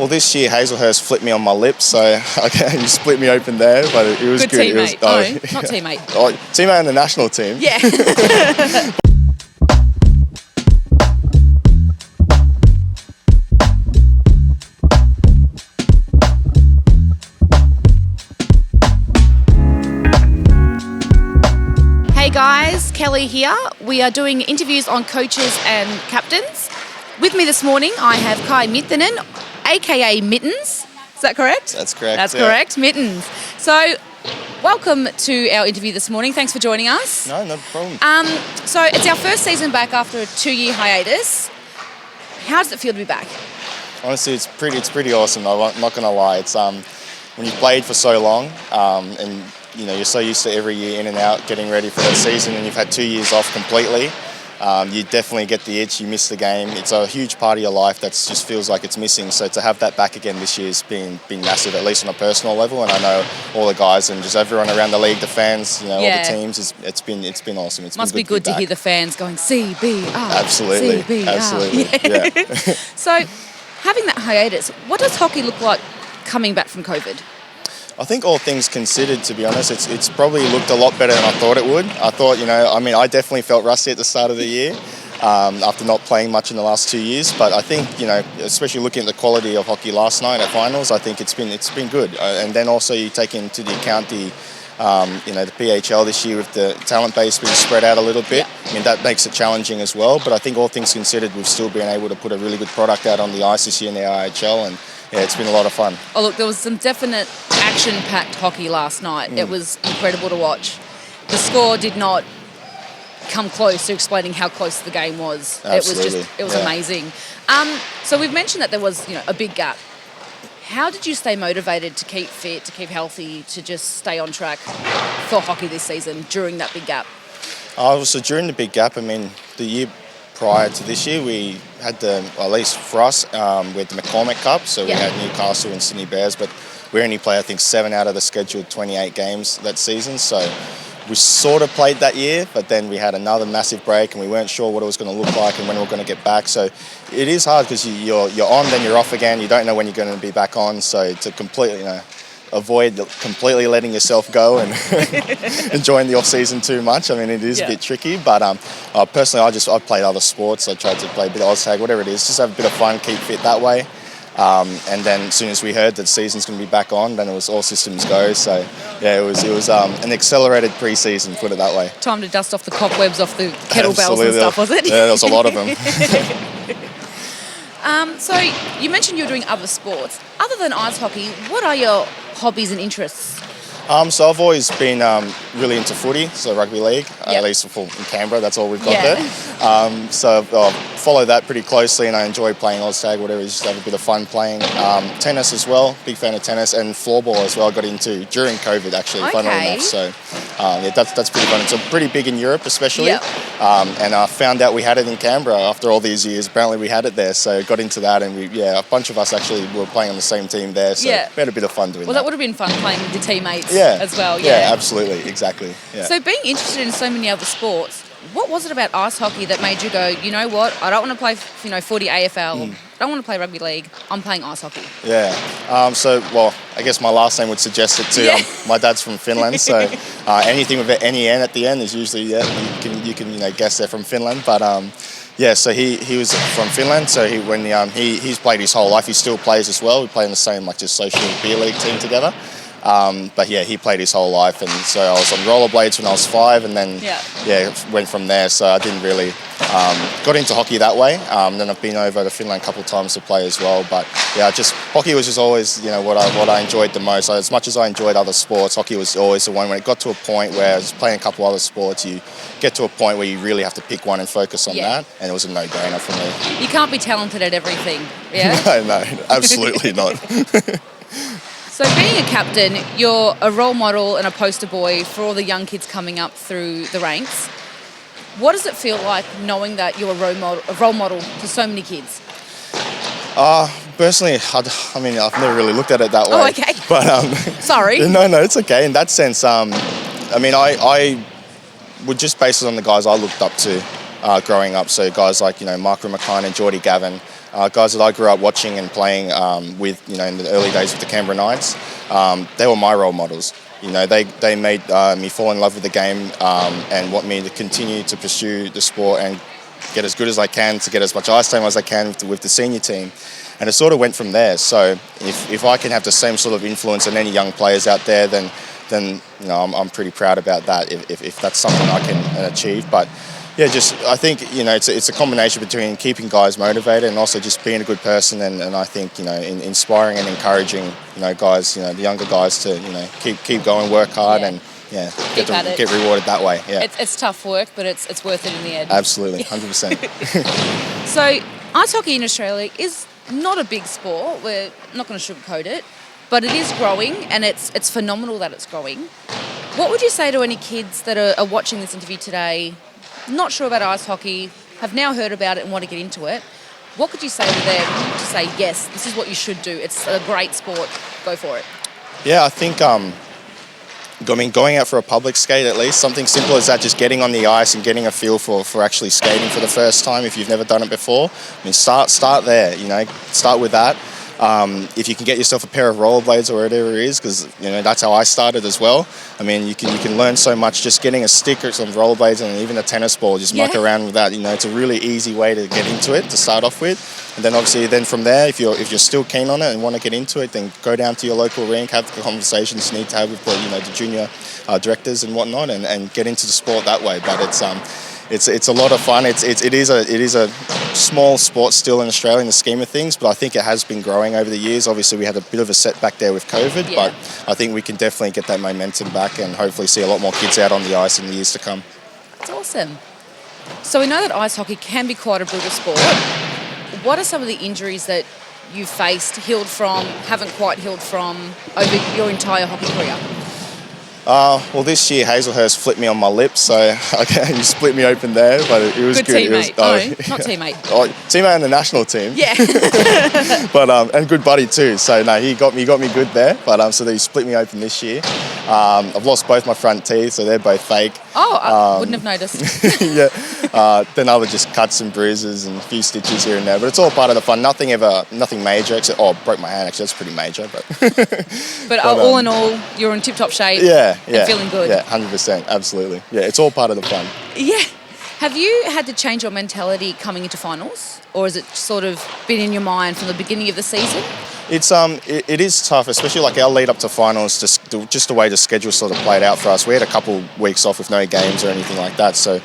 Well, this year Hazelhurst flipped me on my lips, so he split me open there, but it was good. Teammate. Not teammate. Teammate on the national team. Yeah. Hey guys, Kelly here. We are doing interviews on coaches and captains. With me this morning, I have Kai Mittinen, aka Mittens. Is that correct? That's correct. That's correct, Mittens. So, welcome to our interview this morning. Thanks for joining us. No problem. So it's our first season back after a 2-year hiatus. How does it feel to be back? Honestly, it's pretty awesome. I'm not gonna lie. It's when you've played for so long, and you're so used to every year in and out, getting ready for the season, and you've had 2 years off completely. You definitely get the itch. You miss the game. It's a huge part of your life that just feels like it's missing. So to have that back again this year has been massive, at least on a personal level. And I know all the guys and just everyone around the league, the fans, all the teams. It's been awesome. Must be good to hear the fans going CBR. Absolutely, CBR. absolutely. Yeah. So having that hiatus, what does hockey look like coming back from COVID? I think all things considered, to be honest, it's probably looked a lot better than I thought it would. I thought, I definitely felt rusty at the start of the year after not playing much in the last 2 years. But I think, especially looking at the quality of hockey last night at finals, I think it's been good. And then also you take into the account the PHL this year with the talent base being spread out a little bit. Yeah. I mean, that makes it challenging as well. But I think all things considered, we've still been able to put a really good product out on the ice this year in the IHL. And yeah, it's been a lot of fun. Oh, look, there was some definite action-packed hockey last night. It was incredible to watch. The score did not come close to explaining how close the game was. Absolutely. It was amazing. So we've mentioned that there was, a big gap. How did you stay motivated to keep fit, to keep healthy, to just stay on track for hockey this season during that big gap? So during the big gap, the year prior to this year, we had at least for us, we had the McCormick Cup, so we had Newcastle and Sydney Bears, but we only played, I think, 7 out of the scheduled 28 games that season, so we sort of played that year, but then we had another massive break and we weren't sure what it was going to look like and when we were going to get back, so it is hard because you're on, then you're off again, you don't know when you're going to be back on, so to completely, avoid completely letting yourself go and enjoying the off season too much. It is a bit tricky, but personally, I played other sports. I tried to play a bit of Oz tag, whatever it is, just have a bit of fun, keep fit that way. And then as soon as we heard that the season's going to be back on, then it was all systems go. So yeah, it was an accelerated pre-season, put it that way. Time to dust off the cobwebs off the kettlebells and stuff, was it? Yeah, there was a lot of them. So you mentioned you were doing other sports. Other than ice hockey, what are your hobbies and interests? So I've always been really into footy, so rugby league, at least in Canberra, that's all we've got there. So I follow that pretty closely and I enjoy playing Oz tag, whatever, just have a bit of fun playing. Tennis as well, big fan of tennis, and floorball as well, I got into during COVID actually, funnily enough. So that's pretty fun. It's pretty big in Europe especially. And I found out we had it in Canberra after all these years. Apparently we had it there, so got into that and a bunch of us actually were playing on the same team there, so we had a bit of fun doing that. Well, that would have been fun playing with your teammates. As well, yeah, absolutely, exactly. Yeah. So being interested in so many other sports, what was it about ice hockey that made you go, you know what, I don't want to play, 40 AFL, I don't want to play rugby league, I'm playing ice hockey? Yeah, I guess my last name would suggest it too. My dad's from Finland, so anything with any N at the end is usually, you can guess they're from Finland, but so he was from Finland, so he's played his whole life, he still plays as well, we play in the same just social beer league team together. But he played his whole life, and so I was on rollerblades when I was 5, and then went from there. So I didn't really got into hockey that way. Then I've been over to Finland a couple of times to play as well. But hockey was just always what I enjoyed the most. So as much as I enjoyed other sports, hockey was always the one. When it got to a point where I was playing a couple other sports, you get to a point where you really have to pick one and focus on that, and it was a no-brainer for me. You can't be talented at everything, yeah? No, absolutely not. So being a captain, you're a role model and a poster boy for all the young kids coming up through the ranks. What does it feel like knowing that you're a role model to so many kids? Personally, I've never really looked at it that way. Oh, okay. But sorry. No, it's okay. In that sense, I would just base it on the guys I looked up to growing up. So guys like Mark Rumakine and Geordie Gavin. guys that I grew up watching and playing with, in the early days with the Canberra Knights, they were my role models. They made me fall in love with the game and want me to continue to pursue the sport and get as good as I can, to get as much ice time as I can with the senior team. And it sort of went from there. So if I can have the same sort of influence on any young players out there, then I'm pretty proud about that if that's something I can achieve. But yeah, I think it's a combination between keeping guys motivated and also just being a good person, and I think inspiring and encouraging guys, the younger guys to keep going, work hard, and get rewarded that way. Yeah, it's tough work, but it's worth it in the end. Absolutely, 100%. So ice hockey in Australia is not a big sport. We're not going to sugarcoat it, but it is growing, and it's phenomenal that it's growing. What would you say to any kids that are watching this interview today, not sure about ice hockey, have now heard about it and want to get into it? What could you say to them to say, yes, this is what you should do, it's a great sport, go for it? Yeah, I think going out for a public skate, at least something simple as that, just getting on the ice and getting a feel for actually skating for the first time if you've never done it before. I mean, start there, start with that. If you can get yourself a pair of rollerblades or whatever it is, because that's how I started as well. I mean, you can learn so much just getting a stick or some rollerblades and even a tennis ball. Just muck around with that. It's a really easy way to get into it to start off with, and then obviously from there, if you're still keen on it and want to get into it, then go down to your local rink, have the conversations you need to have with the junior directors and whatnot, and get into the sport that way. But it's a lot of fun. It is a small sport still in Australia in the scheme of things, but I think it has been growing over the years. Obviously, we had a bit of a setback there with COVID, but I think we can definitely get that momentum back and hopefully see a lot more kids out on the ice in the years to come. That's awesome. So we know that ice hockey can be quite a brutal sport. What are some of the injuries that you've faced, healed from, haven't quite healed from over your entire hockey career? Well, this year Hazelhurst flipped me on my lip, so he split me open there, but it was good. Teammate. Not teammate. Teammate on the national team. Yeah. But and good buddy too. So no, he got me good there. But so he split me open this year. I've lost both my front teeth, so they're both fake. Oh, I wouldn't have noticed. Yeah. Then other just cuts and bruises and a few stitches here and there, but it's all part of the fun. Nothing major except broke my hand. Actually, that's pretty major, but. But all in all, you're in tip-top shape. Yeah. And feeling good. Yeah, 100%, absolutely. Yeah, it's all part of the fun. Yeah. Have you had to change your mentality coming into finals, or has it sort of been in your mind from the beginning of the season? It is tough, especially like our lead up to finals. Just the way the schedule sort of played out for us. We had a couple weeks off with no games or anything like that, so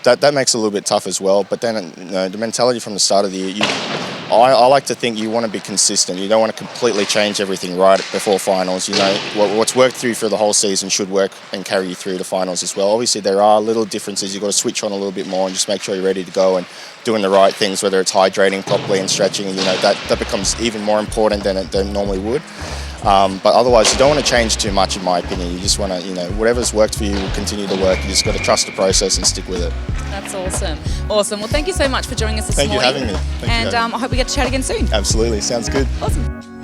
that makes it a little bit tough as well. But then the mentality from the start of the year, I like to think you want to be consistent. You don't want to completely change everything right before finals. What's worked through for the whole season should work and carry you through to finals as well. Obviously, there are little differences. You've got to switch on a little bit more and just make sure you're ready to go and doing the right things, whether it's hydrating properly and stretching. That becomes even more important than it normally would. But otherwise, you don't want to change too much, in my opinion. You just want to, whatever's worked for you will continue to work. You just got to trust the process and stick with it. That's awesome. Awesome. Well, thank you so much for joining us this morning. Thank you for having me. I hope we get to chat again soon. Absolutely. Sounds good. Awesome.